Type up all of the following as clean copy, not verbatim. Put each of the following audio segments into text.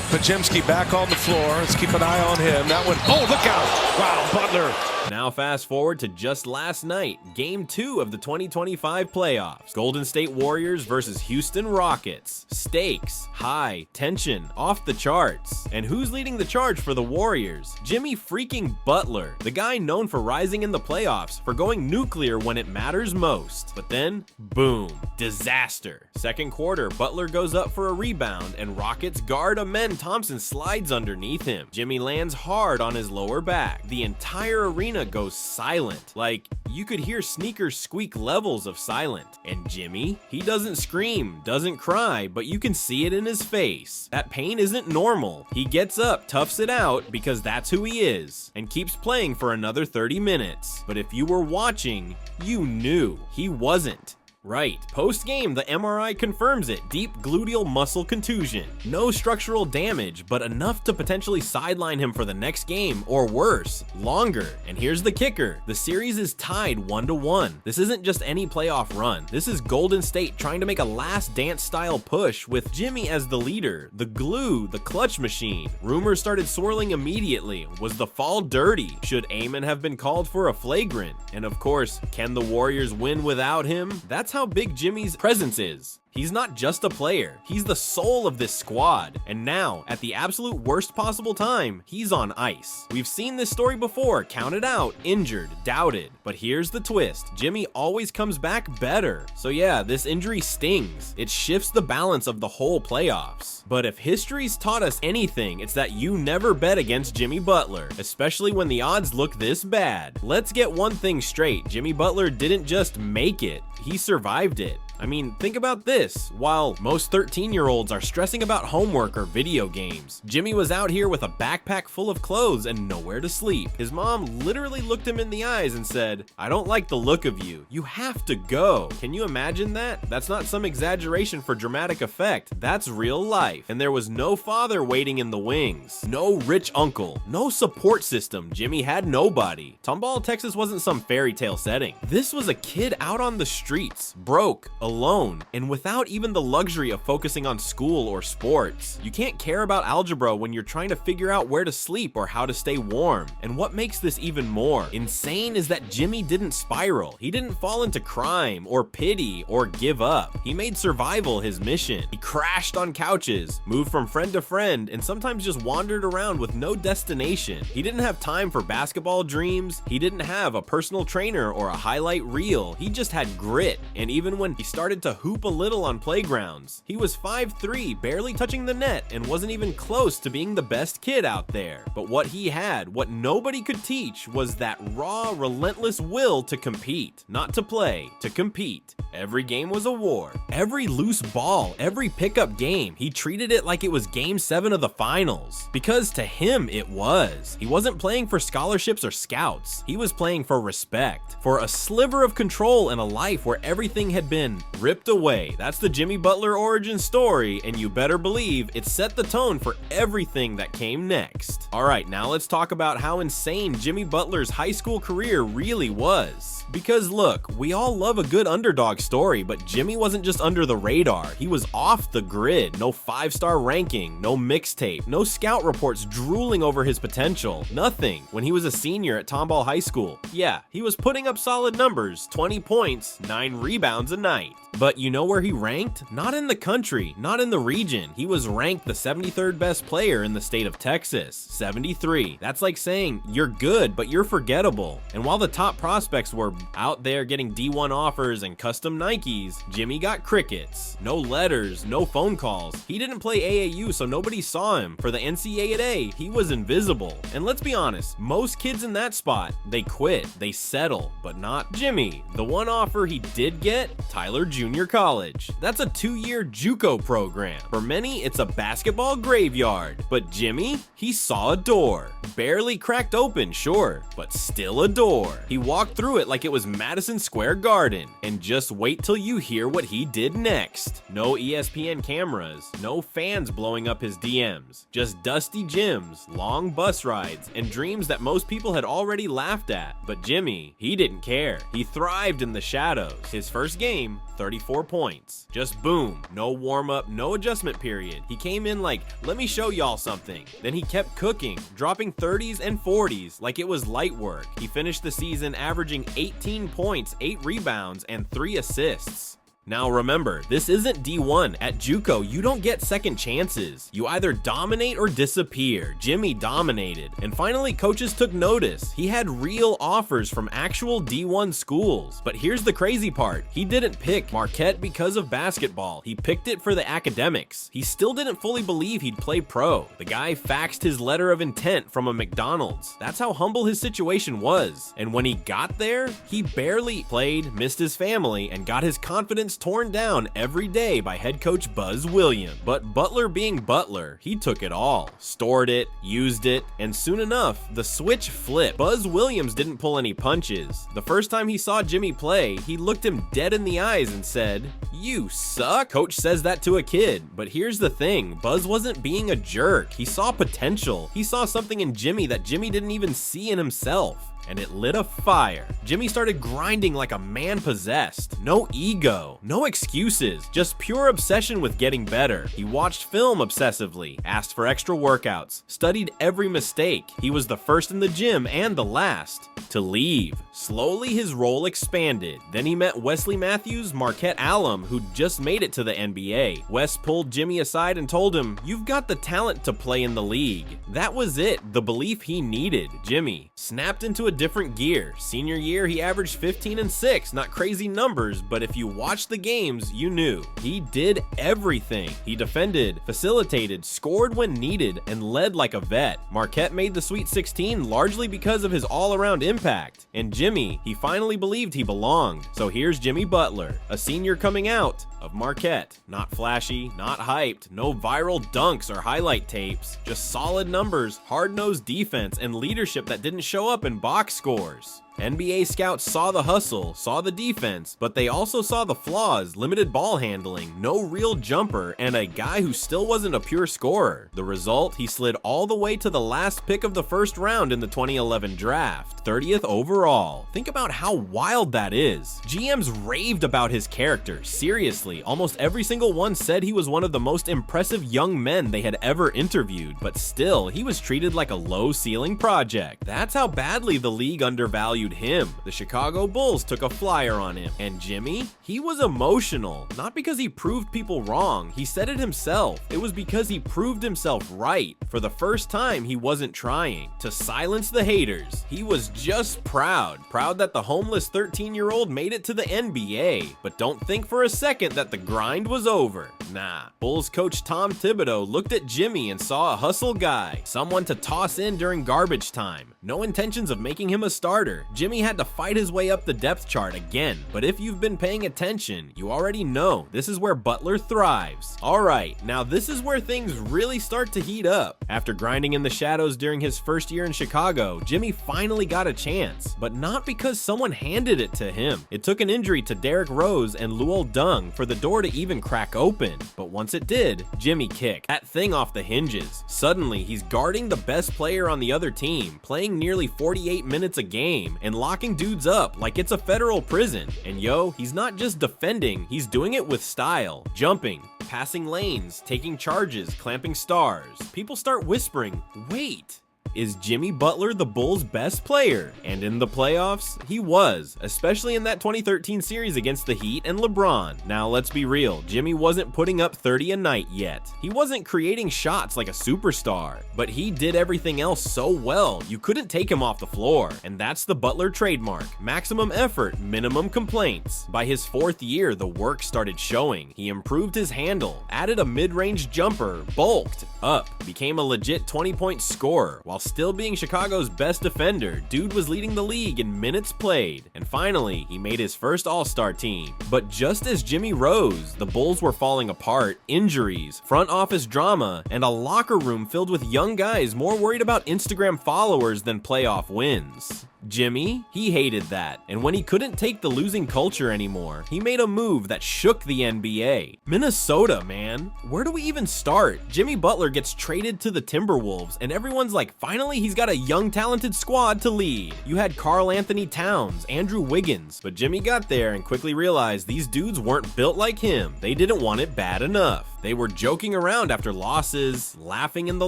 Pajemski back on the floor. Let's keep an eye on him. That one, oh, look out. Wow, Butler. Now fast forward to just last night, Game 2 of the 2025 playoffs. Golden State Warriors versus Houston Rockets. Stakes, high, tension, off the charts. And who's leading the charge for the Warriors? Jimmy freaking Butler, the guy known for rising in the playoffs, for going nuclear when it matters most. But then, boom, disaster. Second quarter, Butler goes up for a rebound, and Rockets guard Amen Thompson slides underneath him. Jimmy lands hard on his lower back. The entire arena goes silent. Like, you could hear sneakers squeak levels of silent. And Jimmy, he doesn't scream, doesn't cry, but you can see it in his face. That pain isn't normal. He gets up, toughs it out, because that's who he is, and keeps playing for another 30 minutes. But if you were watching, you knew he wasn't. Right, post-game, the MRI confirms it. Deep gluteal muscle contusion. No structural damage, but enough to potentially sideline him for the next game, or worse, longer. And here's the kicker. The series is tied 1-1. This isn't just any playoff run. This is Golden State trying to make a last dance style push with Jimmy as the leader, the glue, the clutch machine. Rumors started swirling immediately. Was the fall dirty? Should Amen have been called for a flagrant? And of course, can the Warriors win without him? That's how big Jimmy's presence is. He's not just a player, he's the soul of this squad. And now, at the absolute worst possible time, he's on ice. We've seen this story before, counted out, injured, doubted. But here's the twist, Jimmy always comes back better. So yeah, this injury stings. It shifts the balance of the whole playoffs. But if history's taught us anything, it's that you never bet against Jimmy Butler, especially when the odds look this bad. Let's get one thing straight, Jimmy Butler didn't just make it, he survived it. I mean, think about this. While most 13-year-olds are stressing about homework or video games, Jimmy was out here with a backpack full of clothes and nowhere to sleep. His mom literally looked him in the eyes and said, "I don't like the look of you. You have to go." Can you imagine that? That's not some exaggeration for dramatic effect. That's real life. And there was no father waiting in the wings. No rich uncle. No support system. Jimmy had nobody. Tomball, Texas wasn't some fairy tale setting. This was a kid out on the streets, broke, alone, and without even the luxury of focusing on school or sports. You can't care about algebra when you're trying to figure out where to sleep or how to stay warm. And what makes this even more insane is that Jimmy didn't spiral. He didn't fall into crime or pity or give up. He made survival his mission. He crashed on couches, moved from friend to friend, and sometimes just wandered around with no destination. He didn't have time for basketball dreams. He didn't have a personal trainer or a highlight reel. He just had grit. And even when he started to hoop a little on playgrounds, he was 5'3", barely touching the net, and wasn't even close to being the best kid out there. But what he had, what nobody could teach, was that raw, relentless will to compete. Not to play, to compete. Every game was a war. Every loose ball, every pickup game, he treated it like it was Game 7 of the finals. Because to him, it was. He wasn't playing for scholarships or scouts. He was playing for respect, for a sliver of control in a life where everything had been ripped away. That's the Jimmy Butler origin story, and you better believe it set the tone for everything that came next. Alright, now let's talk about how insane Jimmy Butler's high school career really was. Because look, we all love a good underdog story, but Jimmy wasn't just under the radar. He was off the grid. No 5-star ranking, no mixtape, no scout reports drooling over his potential. Nothing. When he was a senior at Tomball High School, yeah, he was putting up solid numbers, 20 points, 9 rebounds a night. But you know where he ranked? Not in the country, not in the region. He was ranked the 73rd best player in the state of Texas, 73. That's like saying you're good, but you're forgettable. And while the top prospects were out there getting D1 offers and custom Nikes, Jimmy got crickets. No letters, no phone calls. He didn't play AAU, so nobody saw him. For the NCAA, he was invisible. And let's be honest, most kids in that spot, they quit, they settle, but not Jimmy. The one offer he did get, Tyler Jr. College. That's a 2-year JUCO program. For many, it's a basketball graveyard. But Jimmy, he saw a door. Barely cracked open, sure, but still a door. He walked through it like it was Madison Square Garden. And just wait till you hear what he did next. No ESPN cameras, no fans blowing up his DMs, just dusty gyms, long bus rides, and dreams that most people had already laughed at. But Jimmy, he didn't care. He thrived in the shadows. His first game, 34 points. Just boom, no warm-up, no adjustment period. He came in like, let me show y'all something. Then he kept cooking, dropping 30s and 40s like it was light work. He finished the season averaging 18 points, 8 rebounds, and 3 assists. Now remember, this isn't D1. At JUCO, you don't get second chances. You either dominate or disappear. Jimmy dominated. And finally, coaches took notice. He had real offers from actual D1 schools. But here's the crazy part. He didn't pick Marquette because of basketball. He picked it for the academics. He still didn't fully believe he'd play pro. The guy faxed his letter of intent from a McDonald's. That's how humble his situation was. And when he got there, he barely played, missed his family, and got his confidence torn down every day by head coach Buzz Williams. But Butler being Butler, he took it all, stored it, used it, and soon enough, the switch flipped. Buzz Williams didn't pull any punches. The first time he saw Jimmy play, he looked him dead in the eyes and said, "You suck." Coach says that to a kid, but here's the thing, Buzz wasn't being a jerk. He saw potential. He saw something in Jimmy that Jimmy didn't even see in himself. And it lit a fire. Jimmy started grinding like a man possessed. No ego, no excuses, just pure obsession with getting better. He watched film obsessively, asked for extra workouts, studied every mistake. He was the first in the gym and the last to leave. Slowly his role expanded. Then he met Wesley Matthews, Marquette alum, who just made it to the NBA. Wes pulled Jimmy aside and told him, "You've got the talent to play in the league." That was it, the belief he needed. Jimmy snapped into a different gear. Senior year, he averaged 15 and 6, not crazy numbers, but if you watched the games, you knew. He did everything. He defended, facilitated, scored when needed, and led like a vet. Marquette made the Sweet 16 largely because of his all-around impact. And Jimmy, he finally believed he belonged. So here's Jimmy Butler, a senior coming out of Marquette. Not flashy, not hyped, no viral dunks or highlight tapes, just solid numbers, hard-nosed defense, and leadership that didn't show up in box scores. NBA scouts saw the hustle, saw the defense, but they also saw the flaws: limited ball handling, no real jumper, and a guy who still wasn't a pure scorer. The result, he slid all the way to the last pick of the first round in the 2011 draft, 30th overall. Think about how wild that is. GMs raved about his character, seriously. Almost every single one said he was one of the most impressive young men they had ever interviewed, but still, he was treated like a low-ceiling project. That's how badly the league undervalued him. The Chicago Bulls took a flyer on him. And Jimmy? He was emotional. Not because he proved people wrong. He said it himself. It was because he proved himself right. For the first time, he wasn't trying to silence the haters. He was just proud. Proud that the homeless 13-year-old made it to the NBA. But don't think for a second that the grind was over. Nah. Bulls coach Tom Thibodeau looked at Jimmy and saw a hustle guy. Someone to toss in during garbage time. No intentions of making him a starter. Jimmy had to fight his way up the depth chart again, but if you've been paying attention, you already know this is where Butler thrives. Alright, now this is where things really start to heat up. After grinding in the shadows during his first year in Chicago, Jimmy finally got a chance, but not because someone handed it to him. It took an injury to Derrick Rose and Luol Deng for the door to even crack open, but once it did, Jimmy kicked that thing off the hinges. Suddenly, he's guarding the best player on the other team, playing nearly 48 minutes a game, and locking dudes up like it's a federal prison. And yo, he's not just defending, he's doing it with style. Jumping, passing lanes, taking charges, clamping stars. People start whispering, wait, is Jimmy Butler the Bulls' best player? And in the playoffs, he was, especially in that 2013 series against the Heat and LeBron. Now let's be real, Jimmy wasn't putting up 30 a night yet. He wasn't creating shots like a superstar, but he did everything else so well, you couldn't take him off the floor. And that's the Butler trademark: maximum effort, minimum complaints. By his fourth year, the work started showing. He improved his handle, added a mid-range jumper, bulked up, became a legit 20-point scorer, while still being Chicago's best defender. Dude was leading the league in minutes played. And finally, he made his first All-Star team. But just as Jimmy rose, the Bulls were falling apart. Injuries, front office drama, and a locker room filled with young guys more worried about Instagram followers than playoff wins. Jimmy, he hated that, and when he couldn't take the losing culture anymore, he made a move that shook the NBA. Minnesota, man. Where do we even start? Jimmy Butler gets traded to the Timberwolves, and everyone's like, finally he's got a young talented squad to lead. You had Karl Anthony Towns, Andrew Wiggins, but Jimmy got there and quickly realized these dudes weren't built like him. They didn't want it bad enough. They were joking around after losses, laughing in the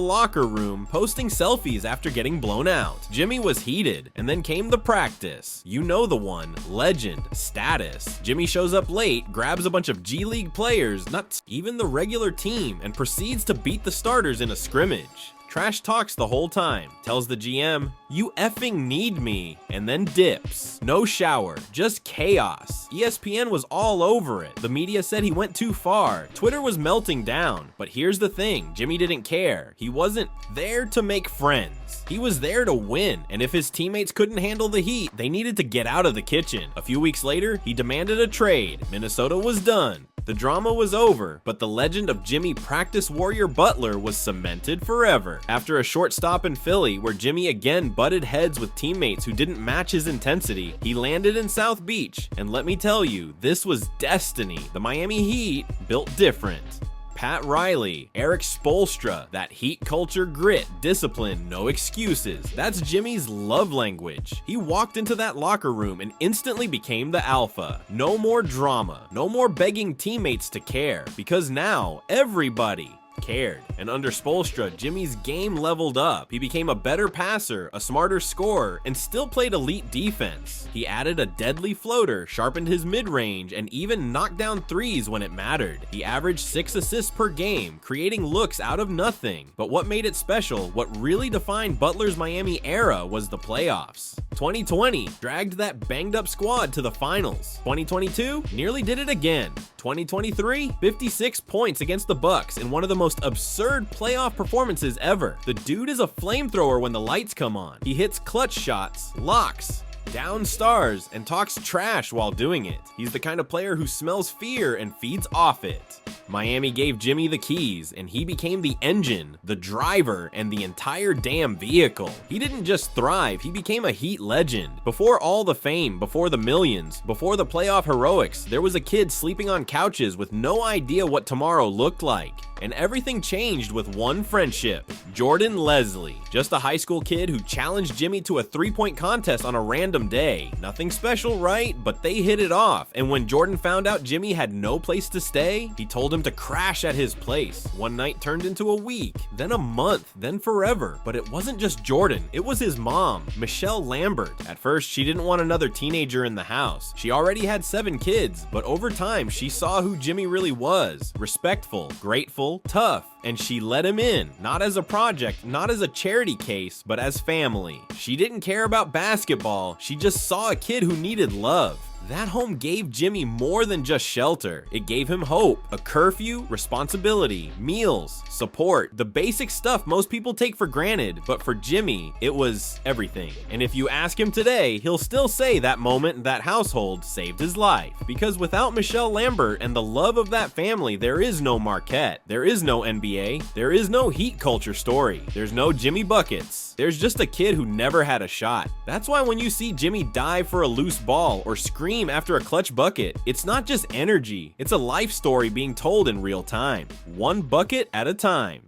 locker room, posting selfies after getting blown out. Jimmy was heated, and then came the practice. You know the one, legend, status. Jimmy shows up late, grabs a bunch of G League players, not even the regular team, and proceeds to beat the starters in a scrimmage. Trash talks the whole time, tells the GM, "You effing need me," and then dips. No shower, just chaos. ESPN was all over it. The media said he went too far. Twitter was melting down. But here's the thing, Jimmy didn't care. He wasn't there to make friends. He was there to win, and if his teammates couldn't handle the heat, they needed to get out of the kitchen. A few weeks later, he demanded a trade. Minnesota was done. The drama was over, but the legend of Jimmy Practice Warrior Butler was cemented forever. After a short stop in Philly, where Jimmy again butted heads with teammates who didn't match his intensity, he landed in South Beach, and let me tell you, this was destiny. The Miami Heat built different. Pat Riley, Eric Spoelstra, that heat culture, grit, discipline, no excuses. That's Jimmy's love language. He walked into that locker room and instantly became the alpha. No more drama, no more begging teammates to care, because now everybody cared. And under Spoelstra, Jimmy's game leveled up. He became a better passer, a smarter scorer, and still played elite defense. He added a deadly floater, sharpened his mid-range, and even knocked down threes when it mattered. He averaged 6 assists per game, creating looks out of nothing. But what made it special, what really defined Butler's Miami era, was the playoffs. 2020 dragged that banged up squad to the finals. 2022 nearly did it again. 2023, 56 points against the Bucks in one of the most absurd playoff performances ever. The dude is a flamethrower when the lights come on. He hits clutch shots, locks, down stars, and talks trash while doing it. He's the kind of player who smells fear and feeds off it. Miami gave Jimmy the keys, and he became the engine, the driver, and the entire damn vehicle. He didn't just thrive, he became a Heat legend. Before all the fame, before the millions, before the playoff heroics, there was a kid sleeping on couches with no idea what tomorrow looked like. And everything changed with one friendship, Jordan Leslie. Just a high school kid who challenged Jimmy to a three-point contest on a random day. Nothing special, right? But they hit it off. And when Jordan found out Jimmy had no place to stay, he told him to crash at his place. One night turned into a week, then a month, then forever. But it wasn't just Jordan, it was his mom, Michelle Lambert. At first, she didn't want another teenager in the house. She already had 7 kids, but over time, she saw who Jimmy really was. Respectful, grateful, tough, and she let him in, not as a project, not as a charity case, but as family. She didn't care about basketball, she just saw a kid who needed love. That home gave Jimmy more than just shelter. It gave him hope, a curfew, responsibility, meals, support, the basic stuff most people take for granted, but for Jimmy, it was everything. And if you ask him today, he'll still say that moment in that household saved his life. Because without Michelle Lambert and the love of that family, there is no Marquette, there is no NBA, there is no Heat culture story, there's no Jimmy Buckets. There's just a kid who never had a shot. That's why when you see Jimmy dive for a loose ball or scream after a clutch bucket, it's not just energy, it's a life story being told in real time, one bucket at a time.